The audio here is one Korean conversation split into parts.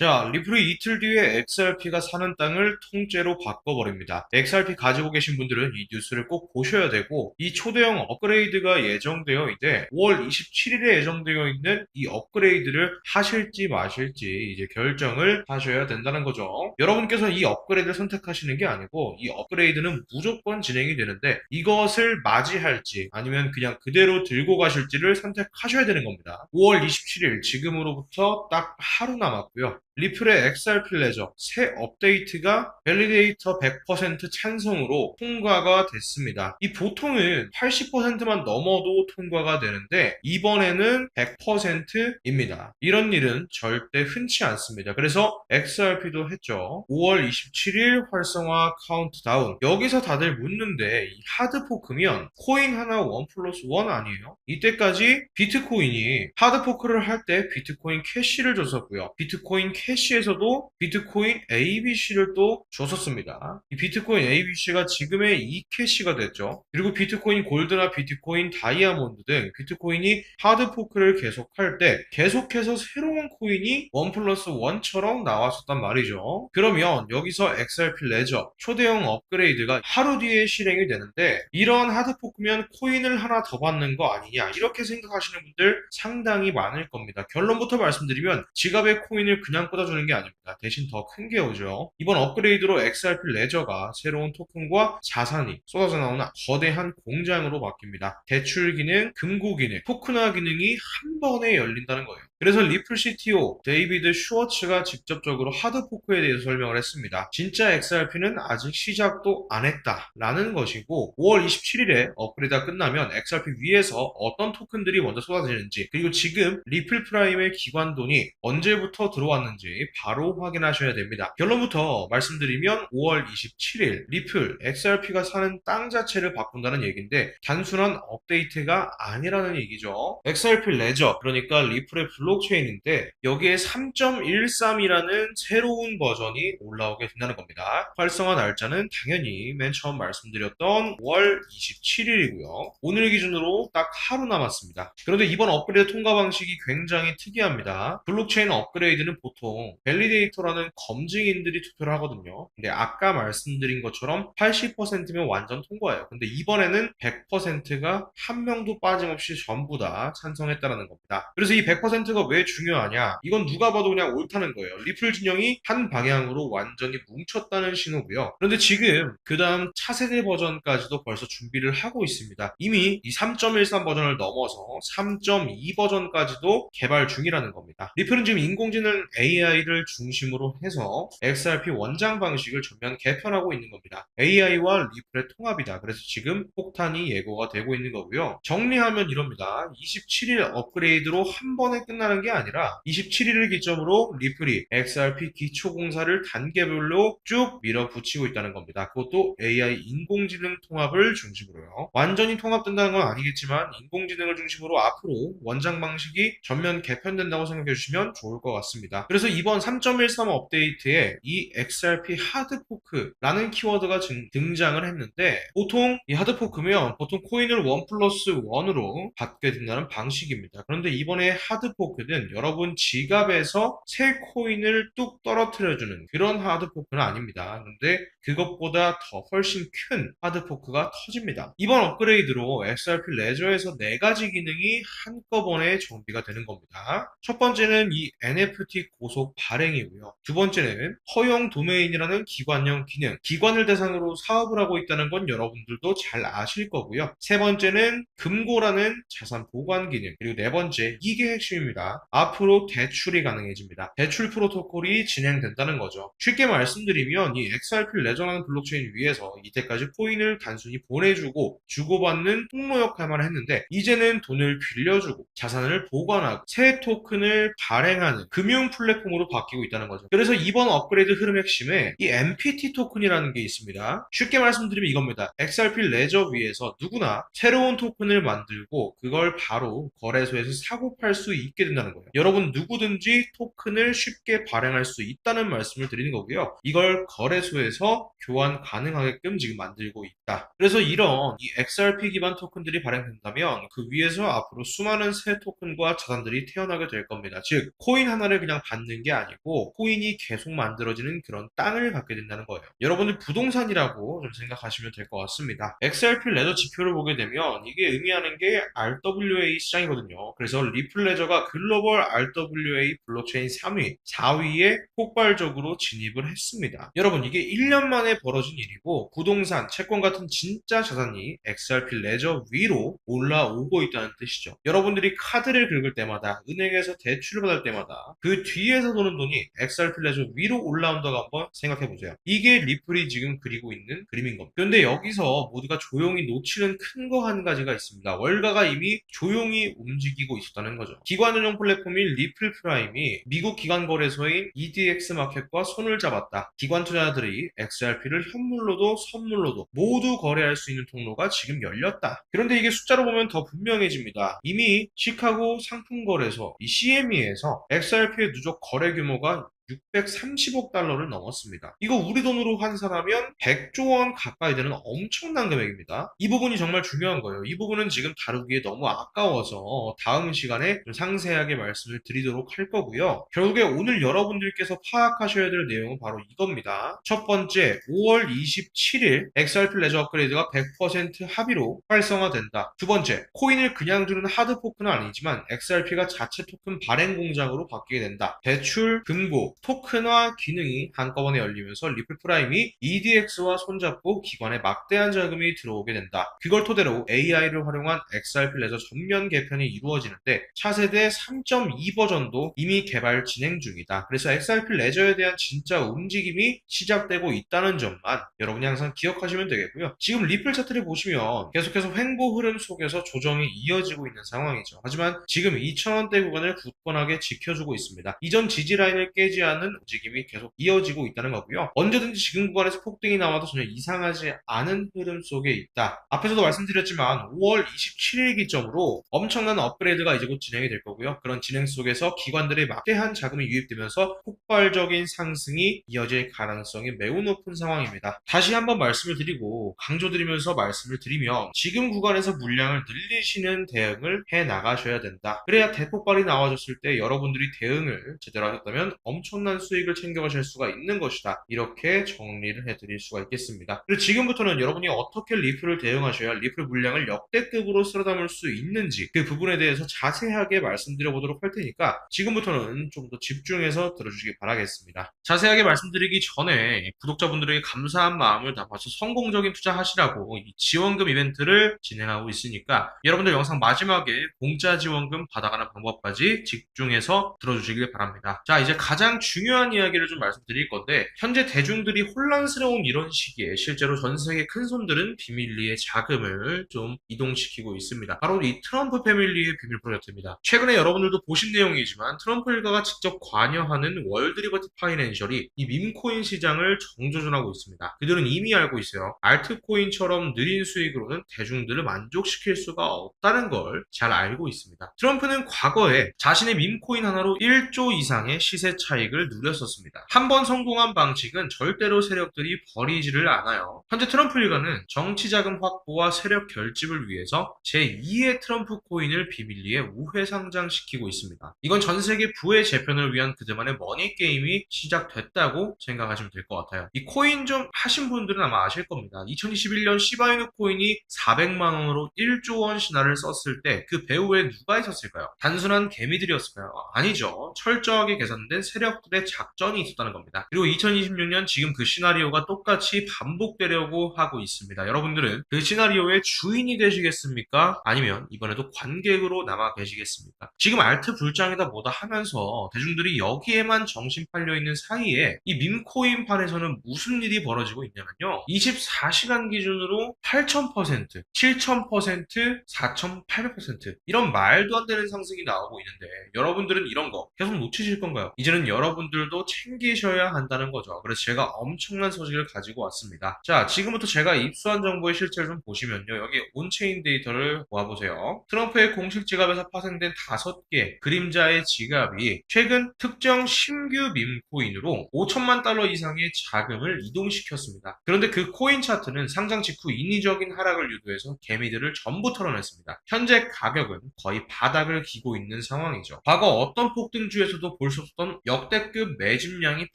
자, 리플이 이틀 뒤에 XRP가 사는 땅을 통째로 바꿔버립니다. XRP 가지고 계신 분들은 이 뉴스를 꼭 보셔야 되고, 이 초대형 업그레이드가 예정되어 있는데 5월 27일에 예정되어 있는 이 업그레이드를 하실지 마실지 이제 결정을 하셔야 된다는 거죠. 여러분께서는 이 업그레이드를 선택하시는 게 아니고, 이 업그레이드는 무조건 진행이 되는데 이것을 맞이할지 아니면 그냥 그대로 들고 가실지를 선택하셔야 되는 겁니다. 5월 27일 지금으로부터 딱 하루 남았고요. 리플의 XRP 레저 새 업데이트가 밸리데이터 100% 찬성으로 통과가 됐습니다. 이 보통은 80%만 넘어도 통과가 되는데 이번에는 100%입니다. 이런 일은 절대 흔치 않습니다. 그래서 XRP도 했죠. 5월 27일 활성화 카운트다운. 여기서 다들 묻는데 이 하드포크면 코인 하나 1+1 아니에요? 이때까지 비트코인이 하드포크를 할 때 비트코인 캐시를 줬었고요. 비트코인 캐시에서도 비트코인 ABC를 또 줬었습니다. 이 비트코인 ABC가 지금의 e캐시가 됐죠. 그리고 비트코인 골드나 비트코인 다이아몬드 등 비트코인이 하드포크를 계속할 때 계속해서 새로운 코인이 1+1처럼 나왔었단 말이죠. 그러면 여기서 XRP 레저 초대형 업그레이드가 하루 뒤에 실행이 되는데 이런 하드포크면 코인을 하나 더 받는 거 아니냐 이렇게 생각하시는 분들 상당히 많을 겁니다. 결론부터 말씀드리면 지갑에 코인을 그냥 꽂아주는 게 아닙니다. 대신 더 큰 게 오죠. 이번 업그레이드로 XRP 레저가 새로운 토큰과 자산이 쏟아져 나오는 거대한 공장으로 바뀝니다. 대출 기능, 금고 기능, 토큰화 기능이 한 번에 열린다는 거예요. 그래서 리플 CTO 데이비드 슈워츠가 직접적으로 하드포크에 대해서 설명을 했습니다. 진짜 XRP는 아직 시작도 안 했다라는 것이고 5월 27일에 업그레이드가 끝나면 XRP 위에서 어떤 토큰들이 먼저 쏟아지는지 그리고 지금 리플 프라임의 기관 돈이 언제부터 들어왔는지 바로 확인하셔야 됩니다. 결론부터 말씀드리면 5월 27일 리플 XRP가 사는 땅 자체를 바꾼다는 얘기인데 단순한 업데이트가 아니라는 얘기죠. XRP 레저 그러니까 리플의 블록체인인데 여기에 3.13이라는 새로운 버전이 올라오게 된다는 겁니다. 활성화 날짜는 당연히 맨 처음 말씀드렸던 5월 27일이고요. 오늘 기준으로 딱 하루 남았습니다. 그런데 이번 업그레이드 통과 방식이 굉장히 특이합니다. 블록체인 업그레이드는 보통 밸리데이터라는 검증인들이 투표를 하거든요. 근데 아까 말씀드린 것처럼 80%면 완전 통과예요. 근데 이번에는 100%가 한 명도 빠짐없이 전부 다 찬성했다는 겁니다. 그래서 이 100%가 왜 중요하냐? 이건 누가 봐도 그냥 옳다는 거예요. 리플 진영이 한 방향으로 완전히 뭉쳤다는 신호고요. 그런데 지금 그 다음 차세대 버전까지도 벌써 준비를 하고 있습니다. 이미 이 3.13 버전을 넘어서 3.2 버전까지도 개발 중이라는 겁니다. 리플은 지금 인공지능 AI를 중심으로 해서 XRP 원장 방식을 전면 개편하고 있는 겁니다. AI와 리플의 통합이다. 그래서 지금 폭탄이 예고가 되고 있는 거고요. 정리하면 이럽니다. 27일 업그레이드로 한 번에 끝나는 게 아니라 27일을 기점으로 리플이 XRP 기초 공사를 단계별로 쭉 밀어붙이고 있다는 겁니다. 그것도 AI 인공지능 통합을 중심으로요. 완전히 통합된다는 건 아니겠지만 인공지능을 중심으로 앞으로 원장 방식이 전면 개편된다고 생각해 주시면 좋을 것 같습니다. 그래서 이번 3.13 업데이트에 이 XRP 하드포크라는 키워드가 등장을 했는데 보통 이 하드포크면 보통 코인을 1+1으로 받게 된다는 방식입니다. 그런데 이번에 하드포크는 여러분 지갑에서 새 코인을 뚝 떨어뜨려주는 그런 하드포크는 아닙니다. 그런데 그것보다 더 훨씬 큰 하드포크가 터집니다. 이번 업그레이드로 XRP 레저에서 4가지 기능이 한꺼번에 정비가 되는 겁니다. 첫 번째는 이 NFT 고속 발행이고요. 두 번째는 허용 도메인이라는 기관형 기능. 기관을 대상으로 사업을 하고 있다는 건 여러분들도 잘 아실 거고요. 세 번째는 금고라는 자산 보관 기능. 그리고 네 번째, 이게 핵심입니다. 앞으로 대출이 가능해집니다. 대출 프로토콜이 진행된다는 거죠. 쉽게 말씀드리면 이 XRP 레저라는 블록체인 위에서 이때까지 코인을 단순히 보내주고 주고받는 통로 역할만 했는데 이제는 돈을 빌려주고 자산을 보관하고 새 토큰을 발행하는 금융 플랫폼으로 바뀌고 있다는 거죠. 그래서 이번 업그레이드 흐름 핵심에 이 MPT 토큰이라는 게 있습니다. 쉽게 말씀드리면 이겁니다. XRP 레저 위에서 누구나 새로운 토큰을 만들고 그걸 바로 거래소에서 사고 팔 수 있게 된다는 거예요. 여러분 누구든지 토큰을 쉽게 발행할 수 있다는 말씀을 드리는 거고요. 이걸 거래소에서 교환 가능하게끔 지금 만들고 있다. 그래서 이런 이 XRP 기반 토큰들이 발행된다면 그 위에서 앞으로 수많은 새 토큰과 자산들이 태어나게 될 겁니다. 즉 코인 하나를 그냥 받는 게 아니고 코인이 계속 만들어지는 그런 땅을 갖게 된다는 거예요. 여러분들 부동산이라고 좀 생각하시면 될 것 같습니다. XRP 레저 지표를 보게 되면 이게 의미하는 게 RWA 시장이거든요. 그래서 리플 레저가 글로벌 RWA 블록체인 3위, 4위에 폭발적으로 진입을 했습니다. 여러분 이게 1년 만에 벌어진 일이고 부동산, 채권 같은 진짜 자산이 XRP 레저 위로 올라오고 있다는 뜻이죠. 여러분들이 카드를 긁을 때마다 은행에서 대출을 받을 때마다 그 뒤에서 도는 돈이 XRP 레저 위로 올라온다고 한번 생각해보세요. 이게 리플이 지금 그리고 있는 그림인 겁니다. 그런데 여기서 모두가 조용히 놓치는 큰 거 한 가지가 있습니다. 월가가 이미 조용히 움직이고 있었다는 거죠. 기관 운영 플랫폼인 리플 프라임이 미국 기관 거래소인 EDX 마켓과 손을 잡았다. 기관 투자자들이 XRP를 현물로도 선물로도 모두 거래할 수 있는 통로가 지금 열렸다. 그런데 이게 숫자로 보면 더 분명해집니다. 이미 시카고 상품거래소 이 CME에서 XRP의 누적 거래 규모가 630억 달러를 넘었습니다. 이거 우리 돈으로 환산하면 100조 원 가까이 되는 엄청난 금액입니다. 이 부분이 정말 중요한 거예요. 이 부분은 지금 다루기에 너무 아까워서 다음 시간에 좀 상세하게 말씀을 드리도록 할 거고요. 결국에 오늘 여러분들께서 파악하셔야 될 내용은 바로 이겁니다. 첫 번째, 5월 27일 XRP 레저 업그레이드가 100% 합의로 활성화된다. 두 번째, 코인을 그냥 주는 하드포크는 아니지만 XRP가 자체 토큰 발행 공장으로 바뀌게 된다. 대출, 금고, 토큰화 기능이 한꺼번에 열리면서 리플 프라임이 EDX와 손잡고 기관에 막대한 자금이 들어오게 된다. 그걸 토대로 AI를 활용한 XRP 레저 전면 개편이 이루어지는데 차세대 3.2 버전도 이미 개발 진행 중이다. 그래서 XRP 레저에 대한 진짜 움직임이 시작되고 있다는 점만 여러분이 항상 기억하시면 되겠고요. 지금 리플 차트를 보시면 계속해서 횡보 흐름 속에서 조정이 이어지고 있는 상황이죠. 하지만 지금 2,000원대 구간을 굳건하게 지켜주고 있습니다. 이전 지지 라인을 깨지 않은 움직임이 계속 이어지고 있다는 거고요. 언제든지 지금 구간에서 폭등이 나와도 전혀 이상하지 않은 흐름 속에 있다. 앞에서도 말씀드렸지만 5월 27일 기점으로 엄청난 업그레이드가 이제 곧 진행이 될 거고요. 그런 진행 속에서 기관들의 막대한 자금이 유입되면서 폭발적인 상승이 이어질 가능성이 매우 높은 상황입니다. 다시 한번 말씀을 드리고 강조드리면서 말씀을 드리면 지금 구간에서 물량을 늘리시는 대응을 해 나가셔야 된다. 그래야 대폭발이 나와줬을 때 여러분들이 대응을 제대로 하셨다면 엄청난 수익을 챙겨가실 수가 있는 것이다. 이렇게 정리를 해드릴 수가 있겠습니다. 그리고 지금부터는 여러분이 어떻게 리플을 대응하셔야 리플 물량을 역대급으로 쓸어 담을 수 있는지 그 부분에 대해서 자세하게 말씀드려 보도록 할 테니까 지금부터는 좀 더 집중해서 들어주시기 바라겠습니다. 자세하게 말씀드리기 전에 구독자분들에게 감사한 마음을 담아서 성공적인 투자하시라고 이 지원금 이벤트를 진행하고 있으니까 여러분들 영상 마지막에 공짜 지원금 받아가는 방법까지 집중해서 들어주시길 바랍니다. 자, 이제 가장 중요한 이야기를 좀 말씀드릴 건데 현재 대중들이 혼란스러운 이런 시기에 실제로 전 세계 큰 손들은 비밀리에 자금을 좀 이동시키고 있습니다. 바로 이 트럼프 패밀리의 비밀 프로젝트입니다. 최근에 여러분들도 보신 내용이지만 트럼프 일가가 직접 관여하는 월드 리버티 파이낸셜이 이 밈코인 시장을 정조준하고 있습니다. 그들은 이미 알고 있어요. 알트코인처럼 느린 수익으로는 대중들을 만족시킬 수가 없다는 걸 잘 알고 있습니다. 트럼프는 과거에 자신의 밈코인 하나로 1조 이상의 시세 차익을 누렸었습니다. 한 번 성공한 방식은 절대로 세력들이 버리지를 않아요. 현재 트럼프 일가는 정치자금 확보와 세력 결집을 위해서 제2의 트럼프 코인을 비밀리에 우회 상장시키고 있습니다. 이건 전 세계 부의 재편을 위한 그들만의 머니게임이 시작됐다고 생각하시면 될 것 같아요. 이 코인 좀 하신 분들은 아마 아실 겁니다. 2021년 시바이누 코인이 400만 원으로 1조 원 신화를 썼을 때 그 배후에 누가 있었을까요? 단순한 개미들이었을까요? 아니죠. 철저하게 계산된 세력들의 작전이 있었다는 겁니다. 그리고 2026년 지금 그 시나리오가 똑같이 반복되려고 하고 있습니다. 여러분들은 그 시나리오의 주인이 되시겠습니까? 아니면 이번에도 관객으로 남아 계시겠습니까? 지금 알트 불장이다 뭐다 하면서 대중들이 여기에만 정신 팔려 있는 사이에 이 밈코인 판에서는 무슨 일이 벌어지고 있냐면요. 24시간 기준으로 8,000%, 7,000%, 4,800% 이런 말도 안 되는 상승이 나오고 있는데 여러분들은 이런 거 계속 놓치실 건가요? 이제는 여러분 여러분들도 챙기셔야 한다는 거죠. 그래서 제가 엄청난 소식을 가지고 왔습니다. 자, 지금부터 제가 입수한 정보의 실체를 좀 보시면요. 여기 온체인 데이터를 모아보세요. 트럼프의 공식 지갑에서 파생된 5개 그림자의 지갑이 최근 특정 신규 밈코인으로 5천만 달러 이상의 자금을 이동시켰습니다. 그런데 그 코인 차트는 상장 직후 인위적인 하락을 유도해서 개미들을 전부 털어냈습니다. 현재 가격은 거의 바닥을 기고 있는 상황이죠. 과거 어떤 폭등주에서도 볼 수 없었던 역대급 매집량이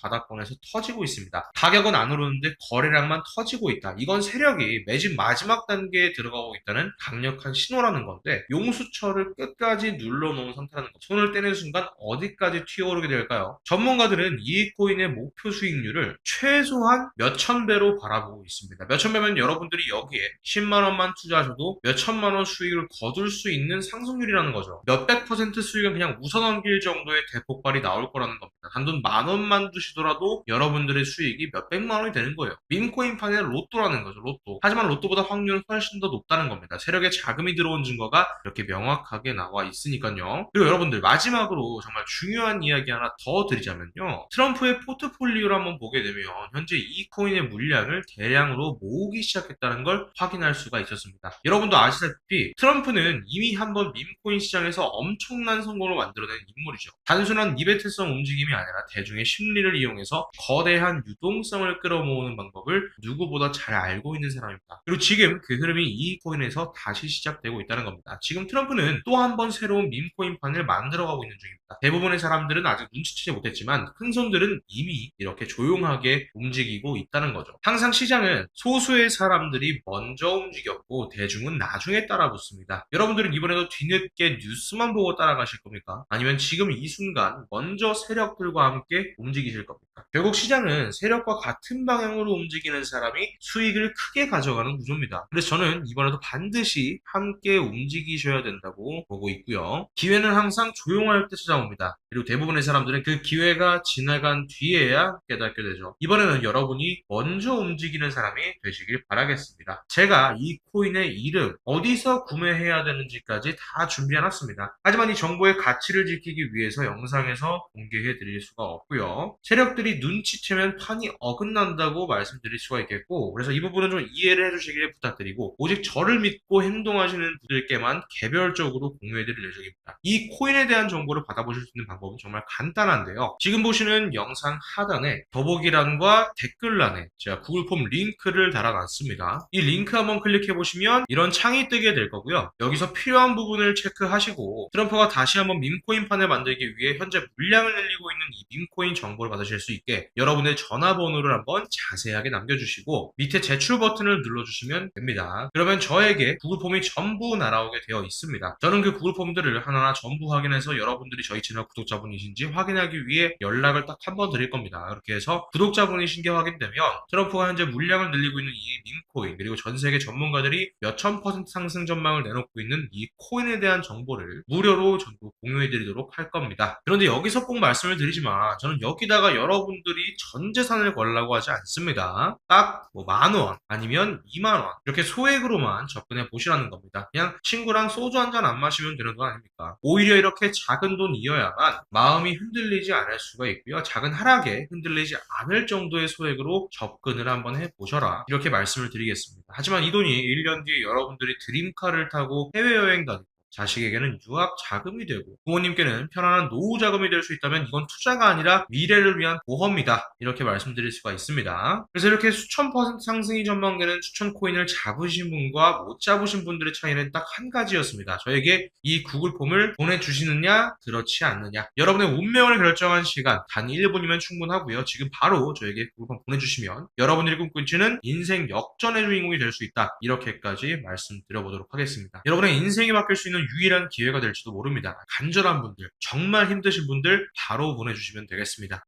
바닥권에서 터지고 있습니다. 가격은 안 오르는데 거래량만 터지고 있다. 이건 세력이 매집 마지막 단계에 들어가고 있다는 강력한 신호라는 건데, 용수철을 끝까지 눌러놓은 상태라는 것. 손을 떼는 순간 어디까지 튀어오르게 될까요? 전문가들은 이 코인의 목표 수익률을 최소한 몇천 배로 바라보고 있습니다. 몇천 배면 여러분들이 여기에 10만 원만 투자하셔도 몇천만 원 수익을 거둘 수 있는 상승률이라는 거죠. 몇백 퍼센트 수익은 그냥 웃어넘길 정도의 대폭발이 나올 거라는 겁니다. 단돈 만 원만 두시더라도 여러분들의 수익이 몇백만 원이 되는 거예요. 밈코인판의 로또라는 거죠. 로또. 하지만 로또보다 확률은 훨씬 더 높다는 겁니다. 세력에 자금이 들어온 증거가 이렇게 명확하게 나와 있으니까요. 그리고 여러분들, 마지막으로 정말 중요한 이야기 하나 더 드리자면요. 트럼프의 포트폴리오를 한번 보게 되면 현재 이 코인의 물량을 대량으로 모으기 시작했다는 걸 확인할 수가 있었습니다. 여러분도 아시다시피 트럼프는 이미 한번 밈코인 시장에서 엄청난 성공을 만들어낸 인물이죠. 단순한 이벤트성 움직임이 아니라 대중의 심리를 이용해서 거대한 유동성을 끌어모으는 방법을 누구보다 잘 알고 있는 사람입니다. 그리고 지금 그 흐름이 이 코인에서 다시 시작되고 있다는 겁니다. 지금 트럼프는 또 한 번 새로운 밈코인판을 만들어가고 있는 중입니다. 대부분의 사람들은 아직 눈치채지 못했지만 큰 손들은 이미 이렇게 조용하게 움직이고 있다는 거죠. 항상 시장은 소수의 사람들이 먼저 움직였고 대중은 나중에 따라붙습니다. 여러분들은 이번에도 뒤늦게 뉴스만 보고 따라가실 겁니까? 아니면 지금 이 순간 먼저 세력들과 함께 움직이실 겁니까? 결국 시장은 세력과 같은 방향으로 움직이는 사람이 수익을 크게 가져가는 구조입니다. 그래서 저는 이번에도 반드시 함께 움직이셔야 된다고 보고 있고요. 기회는 항상 조용할 때 찾아옵니다. 그리고 대부분의 사람들은 그 기회가 지나간 뒤에야 깨닫게 되죠. 이번에는 여러분이 먼저 움직이는 사람이 되시길 바라겠습니다. 제가 이 코인의 이름, 어디서 구매해야 되는지까지 다 준비해놨습니다. 하지만 이 정보의 가치를 지키기 위해서 영상에서 공개해 드릴 수가 없고요. 세력들이 눈치채면 판이 어긋난다고 말씀드릴 수가 있겠고, 그래서 이 부분은 좀 이해를 해주시길 부탁드리고, 오직 저를 믿고 행동하시는 분들께만 개별적으로 공유해 드릴 예정입니다. 이 코인에 대한 정보를 받아보실 수 있는 방법은 정말 간단한데요. 지금 보시는 영상 하단에 더보기란과 댓글란에 제가 구글 폼 링크를 달아놨습니다. 이 링크 한번 클릭해 보시면 이런 창이 뜨게 될 거고요. 여기서 필요한 부분을 체크하시고 트럼프가 다시 한번 밈코인판을 만들기 위해 현재 물량을 늘리고 있는 이 밈코인 정보를 받으실 수 있게 여러분의 전화번호를 한번 자세하게 남겨주시고 밑에 제출 버튼을 눌러주시면 됩니다. 그러면 저에게 구글 폼이 전부 날아오게 되어 있습니다. 저는 그 구글 폼들을 하나하나 전부 확인해서 여러분들이 저희 채널 구독자분이신지 확인하기 위해 연락을 딱 한 번 드릴 겁니다. 그렇게 해서 구독자분이신 게 확인되면 트럼프가 현재 물량을 늘리고 있는 이 밈코인, 그리고 전 세계 전문가들이 몇천 퍼센트 상승 전망을 내놓고 있는 이 코인에 대한 정보를 무료로 전부 공유해 드리도록 할 겁니다. 그런데 여기서 꼭 말씀을 드리지만 저는 여기다가 여러분들이 전 재산을 걸라고 하지 않습니다. 딱 뭐 만 원 아니면 2만 원 이렇게 소액으로만 접근해 보시라는 겁니다. 그냥 친구랑 소주 한 잔 안 마시면 되는 거 아닙니까? 오히려 이렇게 작은 돈이어야만 마음이 흔들리지 않을 수가 있고요. 작은 하락에 흔들리지 않을 정도의 소액으로 접근을 한번 해보셔라, 이렇게 말씀을 드리겠습니다. 하지만 이 돈이 1년 뒤에 여러분들이 드림카를 타고 해외여행 다니고 자식에게는 유학 자금이 되고 부모님께는 편안한 노후 자금이 될 수 있다면 이건 투자가 아니라 미래를 위한 보험이다, 이렇게 말씀드릴 수가 있습니다. 그래서 이렇게 수천 퍼센트 상승이 전망되는 추천 코인을 잡으신 분과 못 잡으신 분들의 차이는 딱 한 가지였습니다. 저에게 이 구글 폼을 보내주시느냐 그렇지 않느냐, 여러분의 운명을 결정한 시간 단 1분이면 충분하고요. 지금 바로 저에게 구글 폼 보내주시면 여러분들이 꿈꾸시는 인생 역전의 주인공이 될 수 있다, 이렇게까지 말씀드려보도록 하겠습니다. 여러분의 인생이 바뀔 수 있는 유일한 기회가 될지도 모릅니다. 간절한 분들, 정말 힘드신 분들 바로 보내주시면 되겠습니다.